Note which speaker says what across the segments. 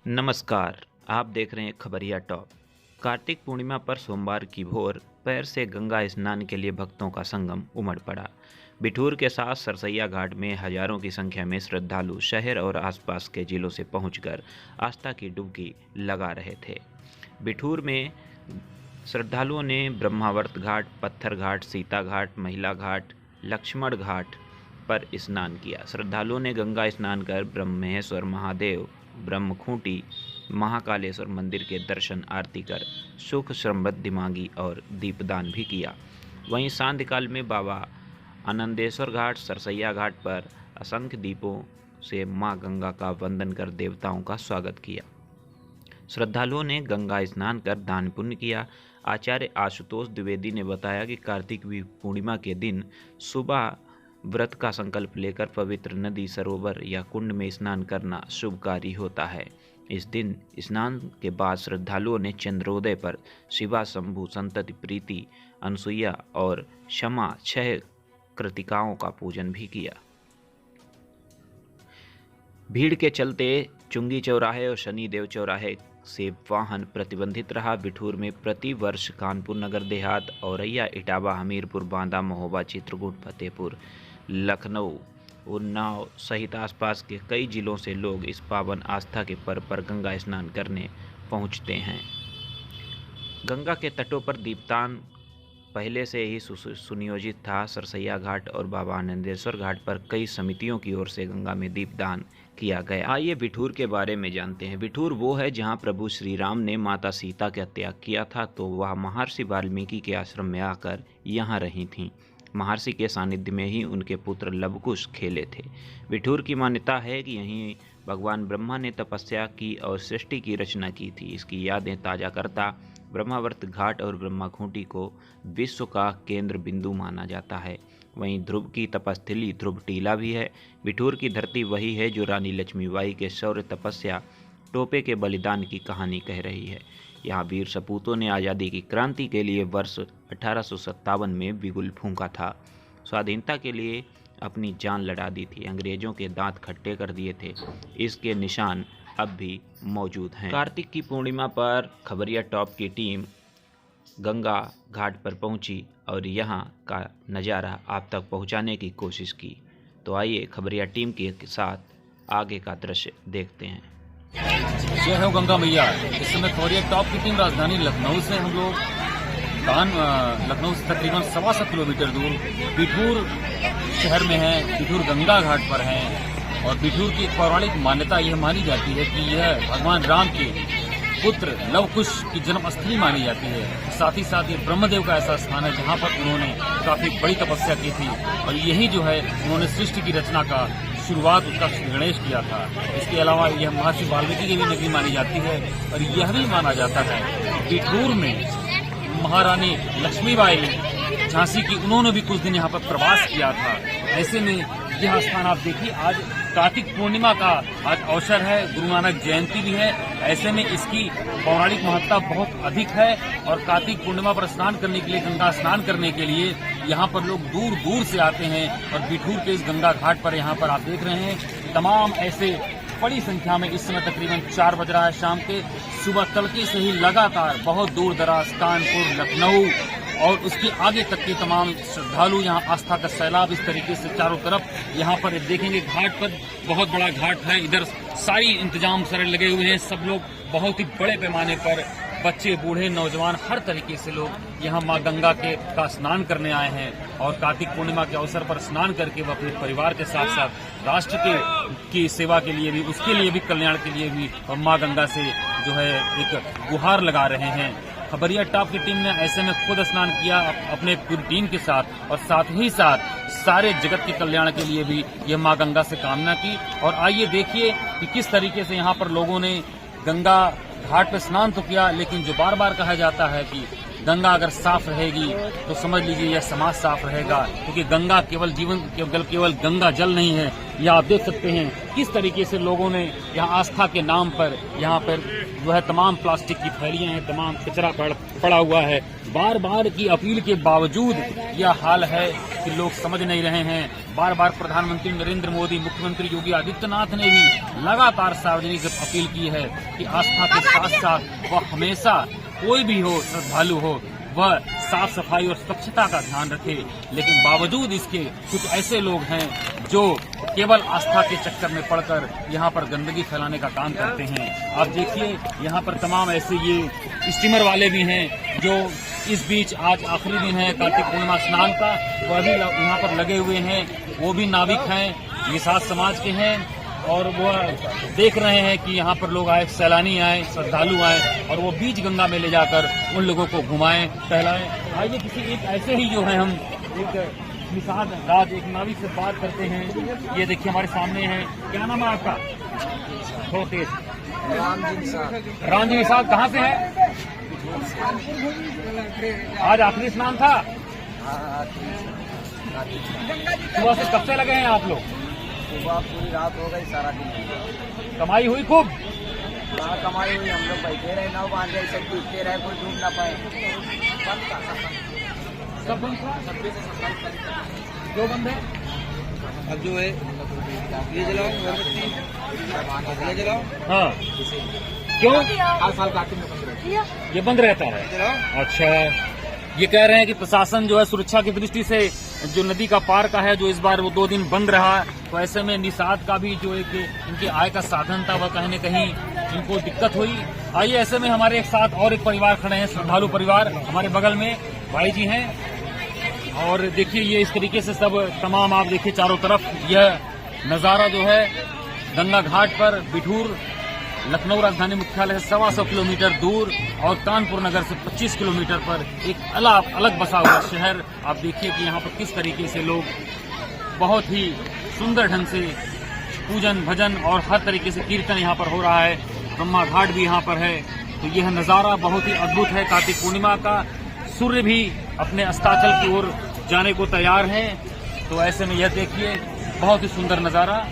Speaker 1: नमस्कार। आप देख रहे हैं खबरिया टॉप। कार्तिक पूर्णिमा पर सोमवार की भोर पैर से गंगा स्नान के लिए भक्तों का संगम उमड़ पड़ा। बिठूर के साथ सरसैया घाट में हजारों की संख्या में श्रद्धालु शहर और आसपास के जिलों से पहुंचकर आस्था की डुबकी लगा रहे थे। बिठूर में श्रद्धालुओं ने ब्रह्मावर्त घाट, पत्थर घाट, सीता घाट, महिला घाट, लक्ष्मण घाट पर स्नान किया। श्रद्धालुओं ने गंगा स्नान कर ब्रह्मेश्वर महादेव, ब्रह्मखूंटी, महाकालेश्वर मंदिर के दर्शन आरती कर सुख समृद्धि मांगी और दीपदान भी किया। वहीं सांध्यकाल में बाबा आनंदेश्वर घाट, सरसैया घाट पर असंख्य दीपों से मां गंगा का वंदन कर देवताओं का स्वागत किया। श्रद्धालुओं ने गंगा स्नान कर दान पुण्य किया। आचार्य आशुतोष द्विवेदी ने बताया कि कार्तिक पूर्णिमा के दिन सुबह व्रत का संकल्प लेकर पवित्र नदी, सरोवर या कुंड में स्नान करना शुभकारी होता है। इस दिन स्नान के बाद श्रद्धालुओं ने चंद्रोदय पर शिवा, शंभु, संतति, प्रीति, अनसुईया और क्षमा 6 कृतिकाओं का पूजन भी किया। भीड़ के चलते चुंगी चौराहे और शनिदेव चौराहे से वाहन प्रतिबंधित रहा। बिठूर में प्रति वर्ष कानपुर नगर देहात, औरैया, इटावा, हमीरपुर, बांदा, महोबा, चित्रकूट, फतेहपुर, लखनऊ, उन्नाव सहित आसपास के कई जिलों से लोग इस पावन आस्था के पर्व पर गंगा स्नान करने पहुंचते हैं। गंगा के तटों पर दीपदान पहले से ही सुनियोजित था। सरसैया घाट और बाबा आनंदेश्वर घाट पर कई समितियों की ओर से गंगा में दीपदान किया गया। आइए बिठूर के बारे में जानते हैं। बिठूर वो है जहां प्रभु श्री राम ने माता सीता का त्याग किया था, तो वह महर्षि वाल्मीकि के आश्रम में आकर यहाँ रही थीं। महर्षि के सानिध्य में ही उनके पुत्र लवकुश खेले थे। बिठूर की मान्यता है कि यहीं भगवान ब्रह्मा ने तपस्या की और सृष्टि की रचना की थी। इसकी यादें ताज़ा करता ब्रह्मावर्त घाट और ब्रह्मखूंटी को विश्व का केंद्र बिंदु माना जाता है। वहीं ध्रुव की तपस्थली ध्रुव टीला भी है। बिठूर की धरती वही है जो रानी लक्ष्मीबाई के शौर्य, तपस्या, टोपे के बलिदान की कहानी कह रही है। यहाँ वीर सपूतों ने आज़ादी की क्रांति के लिए वर्ष 1857 में बिगुल फूंका था। स्वाधीनता के लिए अपनी जान लड़ा दी थी। अंग्रेजों के दांत खट्टे कर दिए थे। इसके निशान अब भी मौजूद हैं। कार्तिक की पूर्णिमा पर खबरिया टॉप की टीम गंगा घाट पर पहुंची और यहां का नज़ारा आप तक पहुंचाने की कोशिश की। तो आइए खबरिया टीम के साथ आगे का दृश्य देखते हैं।
Speaker 2: जय हो गंगा मैया। इस समय खबरिया टॉप की टीम राजधानी लखनऊ से हम लोग लखनऊ से तकरीबन 7.25 किलोमीटर दूर बिठूर शहर में है। बिठूर गंगा घाट पर है और बिठूर की पौराणिक मान्यता यह मानी जाती है कि यह भगवान राम के पुत्र लवकुश की जन्मस्थली मानी जाती है। साथ ही साथ ये ब्रह्मदेव का ऐसा स्थान है जहाँ पर उन्होंने काफी बड़ी तपस्या की थी और यही जो है उन्होंने सृष्टि की रचना का शुरुआत उसका गणेश किया था। इसके अलावा यह महर्षि वाल्मीकि की भी नगरी मानी जाती है और यह भी माना जाता है बिठूर में महारानी लक्ष्मीबाई झांसी की, उन्होंने भी कुछ दिन यहाँ पर प्रवास किया था। ऐसे में यह स्थान आप देखिए, आज कार्तिक पूर्णिमा का आज अवसर है, गुरु नानक जयंती भी है। ऐसे में इसकी पौराणिक महत्ता बहुत अधिक है और कार्तिक पूर्णिमा पर स्नान करने के लिए, गंगा स्नान करने के लिए यहाँ पर लोग दूर दूर से आते हैं। और बिठूर के इस गंगा घाट पर यहाँ पर आप देख रहे हैं तमाम ऐसे बड़ी संख्या में इस समय तकरीबन 4 बज रहा है शाम के, सुबह तड़के से ही लगातार बहुत दूर दराज कानपुर, लखनऊ और उसके आगे तक के तमाम श्रद्धालु यहाँ आस्था का सैलाब इस तरीके से चारों तरफ यहाँ पर देखेंगे। घाट पर बहुत बड़ा घाट है, इधर सारी इंतजाम सारे लगे हुए हैं। सब लोग बहुत ही बड़े पैमाने पर, बच्चे, बूढ़े, नौजवान, हर तरीके से लोग यहाँ माँ गंगा का स्नान करने आए हैं और कार्तिक पूर्णिमा के अवसर पर स्नान करके वो अपने परिवार के साथ साथ राष्ट्र की सेवा के लिए भी, उसके लिए भी, कल्याण के लिए भी माँ गंगा से जो है एक गुहार लगा रहे हैं। खबरिया टॉप की टीम ने ऐसे में खुद स्नान किया अपने पूरी टीम के साथ और साथ ही साथ सारे जगत के कल्याण के लिए भी यह माँ गंगा से कामना की। और आइए देखिए कि किस तरीके से यहाँ पर लोगों ने गंगा घाट पर स्नान तो किया, लेकिन जो बार बार कहा जाता है कि गंगा अगर साफ रहेगी तो समझ लीजिए यह समाज साफ रहेगा, क्योंकि गंगा केवल गंगा जल नहीं है। यह आप देख सकते हैं किस तरीके से लोगों ने यहाँ आस्था के नाम पर यहाँ पर जो है तमाम प्लास्टिक की थैलियां हैं, तमाम कचरा पड़ा हुआ है। बार बार की अपील के बावजूद यह हाल है कि लोग समझ नहीं रहे हैं। बार बार प्रधानमंत्री नरेंद्र मोदी, मुख्यमंत्री योगी आदित्यनाथ ने भी लगातार सार्वजनिक अपील की है कि आस्था के साथ साथ वह हमेशा कोई भी हो, श्रद्धालु हो, वह साफ सफाई और स्वच्छता का ध्यान रखे। लेकिन बावजूद इसके कुछ ऐसे लोग हैं जो केवल आस्था के चक्कर में पड़कर यहाँ पर गंदगी फैलाने का काम करते हैं। आप देखिए यहाँ पर तमाम ऐसे ये स्टीमर वाले भी हैं जो इस बीच आज आखिरी दिन है कार्तिक पूर्णिमा स्नान का, वह भी यहाँ पर लगे हुए हैं। वो भी नाविक हैं, निषाद समाज के हैं और वो देख रहे हैं कि यहाँ पर लोग आए, सैलानी आए, श्रद्धालु आए और वो बीच गंगा में ले जाकर उन लोगों को घुमाएं, टहलाएं। आइए किसी एक ऐसे ही जो है हम एक निषाद राज एक नाविक से बात करते हैं। ये देखिए हमारे सामने है, क्या नाम है आपका? थोड़ा तेज। राम जी निषाद कहाँ से है? आज आखिरी स्नान था। सुबह से कब से लगे हैं आप लोग?
Speaker 3: सुबह पूरी रात हो गई, सारा दिन
Speaker 2: कमाई हुई खूब?
Speaker 3: कहाँ कमाई हुई, हम लोग बैठे रहे, नाव बांध रहे, सब डूबते रहे, कोई डूब ना पाए।
Speaker 2: सब बंद था? जो बंद है
Speaker 3: अब जो है ये जलाओ, ये जलाओ।
Speaker 2: हाँ, क्यों?
Speaker 3: हर साल कार्तिक में बंद रहती है,
Speaker 2: ये बंद रहता है।
Speaker 3: जलाओ।
Speaker 2: अच्छा, ये कह रहे हैं कि प्रशासन जो है सुरक्षा की दृष्टि से जो नदी का पार का है, जो इस बार वो 2 दिन बंद रहा, तो ऐसे में निषाद का भी जो एक इनकी आय का साधन था वह कहीं न कहीं इनको दिक्कत हुई। आइए ऐसे में हमारे एक साथ और एक परिवार खड़े हैं, श्रद्धालु परिवार हमारे बगल में भाई जी हैं। और देखिए ये इस तरीके से सब तमाम आप देखिए चारों तरफ यह नजारा जो है गंगा घाट पर बिठूर लखनऊ राजधानी मुख्यालय से 125 किलोमीटर दूर और कानपुर नगर से 25 किलोमीटर पर एक अलग बसा हुआ शहर। आप देखिए कि यहाँ पर किस तरीके से लोग बहुत ही सुंदर ढंग से पूजन भजन और हर तरीके से कीर्तन यहाँ पर हो रहा है। ब्रह्मा घाट भी यहाँ पर है, तो यह नज़ारा बहुत ही अद्भुत है। कार्तिक पूर्णिमा का सूर्य भी अपने अस्ताचल की ओर जाने को तैयार है, तो ऐसे में यह देखिए बहुत ही सुंदर नज़ारा।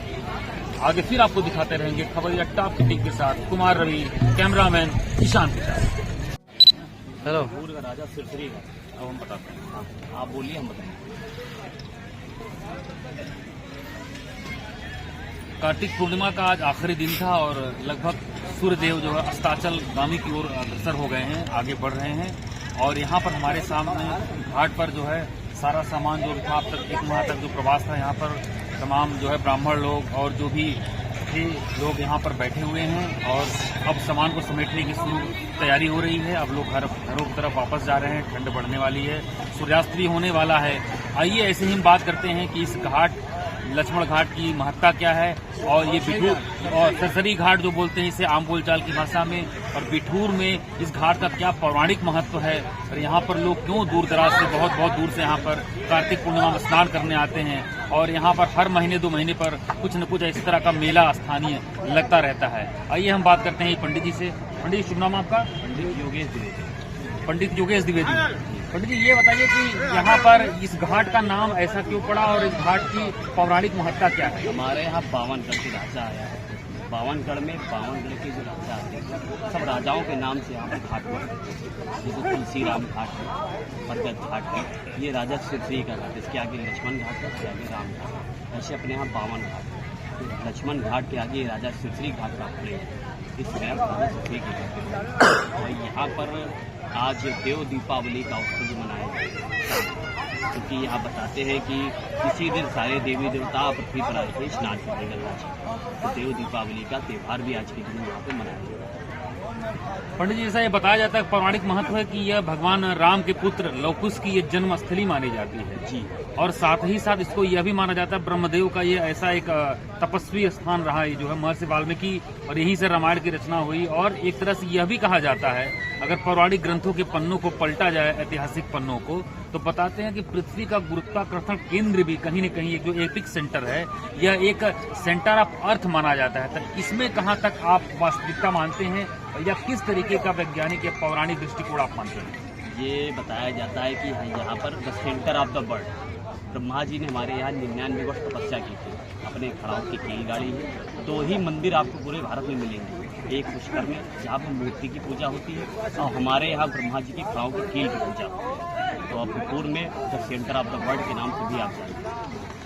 Speaker 2: आगे फिर आपको दिखाते रहेंगे खबरिया टॉप की टीम के साथ, कुमार रवि, कैमरामैन ईशान के साथ।
Speaker 3: हेलो,
Speaker 2: का राजा सिरसरी है, अब हम बताते हैं, आप बोलिए हम बताएंगे। कार्तिक पूर्णिमा का आज आखिरी दिन था और लगभग सूर्यदेव जो है अस्ताचल गामी की ओर अग्रसर हो गए हैं, आगे बढ़ रहे हैं। और यहाँ पर हमारे सामने घाट पर जो है सारा सामान जो था, अब तक 1 माह तक जो प्रवास था यहाँ पर तमाम जो है ब्राह्मण लोग और जो भी थे लोग यहाँ पर बैठे हुए हैं और अब सामान को समेटने की शुरू तैयारी हो रही है। अब लोग घरों की तरफ वापस जा रहे हैं, ठंड बढ़ने वाली है, सूर्यास्त भी होने वाला है। आइए ऐसे ही हम बात करते हैं कि इस घाट लक्ष्मण घाट की महत्ता क्या है और ये बिठूर और सरसरी घाट जो बोलते हैं इसे आम बोलचाल की भाषा में, और बिठूर में इस घाट का क्या पौराणिक महत्व है और यहाँ पर लोग क्यों दूर दराज से बहुत दूर से यहाँ पर कार्तिक पूर्णिमा में स्नान करने आते हैं। और यहाँ पर हर महीने 2 महीने पर कुछ न कुछ इस तरह का मेला स्थानीय लगता रहता है। आइए हम बात करते हैं पंडित जी से। पंडित जी शुभ नाम आपका? पंडित योगेश द्विवेदी। पंडित जी ये बताइए कि यहाँ पर इस घाट का नाम ऐसा क्यों पड़ा और इस घाट की पौराणिक महत्ता क्या है?
Speaker 4: हमारे यहाँ बावनगढ़ के राजा आया है। बावनगढ़ में बावनगढ़ के जो राजा आते हैं सब राजाओं के नाम से यहाँ पर घाट हुआ, जैसे तुलसी राम घाट है, बरगद घाट है, ये राजा सिरसरी का घाट है, इसके आगे लक्ष्मण घाट है, इसके आगे राम घाट है। ऐसे अपने यहाँ 52 घाट है। लक्ष्मण घाट के आगे राजा सिरसरी घाट का खड़े इसमें राजा सिरसरी के घाट है। और यहाँ पर आज देव दीपावली का उत्सव मनाया जाएगा, क्योंकि आप बताते हैं कि किसी दिन सारे देवी देवता पृथ्वी पर आए थे स्नान करने गंगा जी, तो देव दीपावली का त्यौहार भी आज के दिन यहाँ पे मनाया जाएगा।
Speaker 2: पंडित जी जैसा ये बताया जाता है पौराणिक महत्व है कि यह भगवान राम के पुत्र लवकुश की ये जन्म स्थली मानी जाती है
Speaker 4: जी,
Speaker 2: और साथ ही साथ इसको यह भी माना जाता है ब्रह्मदेव का ये ऐसा एक तपस्वी स्थान रहा है जो है महर्षि वाल्मीकि, और यहीं से रामायण की रचना हुई। और एक तरह से यह भी कहा जाता है अगर पौराणिक ग्रंथों के पन्नों को पलटा जाए, ऐतिहासिक पन्नों को, तो बताते हैं कि पृथ्वी का गुरुत्वाकर्षण केंद्र भी कहीं न कहीं एक जो एपिक सेंटर है, यह एक सेंटर ऑफ अर्थ माना जाता है। तो इसमें कहाँ तक आप वास्तविकता मानते हैं या किस तरीके का वैज्ञानिक या पौराणिक दृष्टिकोण आप मानते हैं?
Speaker 4: ये बताया जाता है कि यहाँ पर the centre of the world, Brahma ji ने हमारे यहाँ 99 वर्ष तपस्या की थी। अपने खड़ाओं की कील गाड़ी है। 2 ही मंदिर आपको पूरे भारत में मिलेंगे, एक पुष्कर में जहाँ पर मूर्ति की पूजा होती है, और हमारे यहाँ ब्रह्मा जी की खड़ाओं की कील की पूजा होती है। तो अब बिठूर में the centre of the world के नाम से भी आप जानते हैं।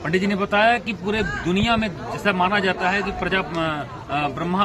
Speaker 2: पंडित जी ने बताया कि पूरे दुनिया में जैसा माना जाता है कि ब्रह्मा